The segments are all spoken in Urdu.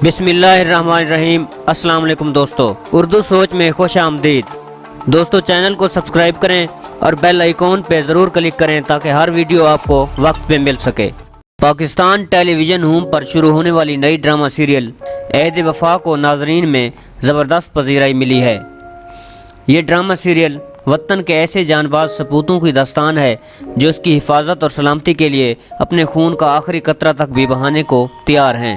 بسم اللہ الرحمن الرحیم۔ السلام علیکم دوستو، اردو سوچ میں خوش آمدید۔ دوستو چینل کو سبسکرائب کریں اور بیل آئیکن پہ ضرور کلک کریں تاکہ ہر ویڈیو آپ کو وقت پہ مل سکے۔ پاکستان ٹیلی ویژن ہوم پر شروع ہونے والی نئی ڈرامہ سیریل عہد وفا کو ناظرین میں زبردست پذیرائی ملی ہے۔ یہ ڈرامہ سیریل وطن کے ایسے جان باز سپوتوں کی داستان ہے جو اس کی حفاظت اور سلامتی کے لیے اپنے خون کا آخری قطرہ تک بھی بہانے کو تیار ہیں۔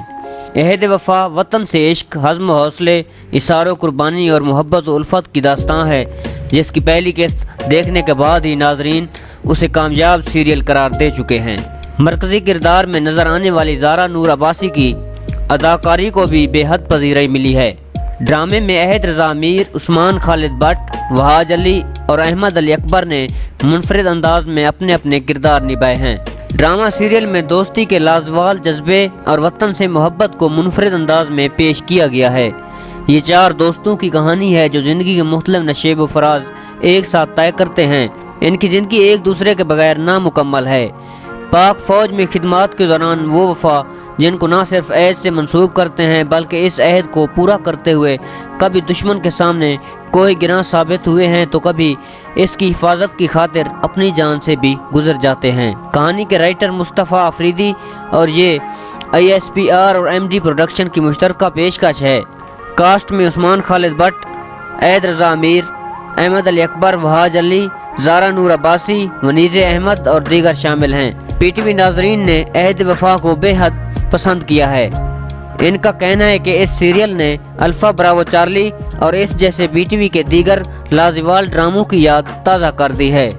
عہد وفا وطن سے عشق، حزم و حوصلے، اثار و قربانی اور محبت و الفت کی داستان ہے جس کی پہلی قسط دیکھنے کے بعد ہی ناظرین اسے کامیاب سیریل قرار دے چکے ہیں۔ مرکزی کردار میں نظر آنے والی زارا نور عباسی کی اداکاری کو بھی بے حد پذیرائی ملی ہے۔ ڈرامے میں عہد رضا امیر، عثمان خالد بٹ، وہاج علی اور احمد علی اکبر نے منفرد انداز میں اپنے اپنے کردار نبھائے ہیں۔ ڈرامہ سیریل میں دوستی کے لازوال جذبے اور وطن سے محبت کو منفرد انداز میں پیش کیا گیا ہے۔ یہ چار دوستوں کی کہانی ہے جو زندگی کے مختلف نشیب و فراز ایک ساتھ طے کرتے ہیں۔ ان کی زندگی ایک دوسرے کے بغیر نامکمل ہے۔ پاک فوج میں خدمات کے دوران وہ وفا جن کو نہ صرف عہد سے منسوب کرتے ہیں بلکہ اس عہد کو پورا کرتے ہوئے کبھی دشمن کے سامنے کوئی گراں ثابت ہوئے ہیں تو کبھی اس کی حفاظت کی خاطر اپنی جان سے بھی گزر جاتے ہیں۔ کہانی کے رائٹر مصطفیٰ آفریدی اور یہ ISPR اور MD پروڈکشن کی مشترکہ پیشکش ہے۔ کاسٹ میں عثمان خالد بٹ، عہد رضا امیر، احمد علی اکبر، وہاج علی، زارا نور عباسی، ونیز احمد اور دیگر شامل ہیں۔ PTV ناظرین نے عہد وفا کو بے حد پسند کیا ہے۔ ان کا کہنا ہے کہ اس سیریل نے الفا براوو چارلی اور اس جیسے PTV کے دیگر لازوال ڈراموں کی یاد تازہ کر دی ہے۔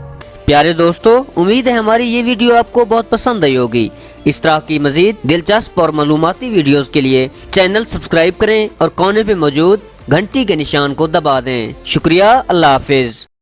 پیارے دوستو، امید ہے ہماری یہ ویڈیو آپ کو بہت پسند آئی ہوگی۔ اس طرح کی مزید دلچسپ اور معلوماتی ویڈیوز کے لیے چینل سبسکرائب کریں اور کونے پہ موجود گھنٹی کے نشان کو دبا دیں۔ شکریہ، اللہ حافظ۔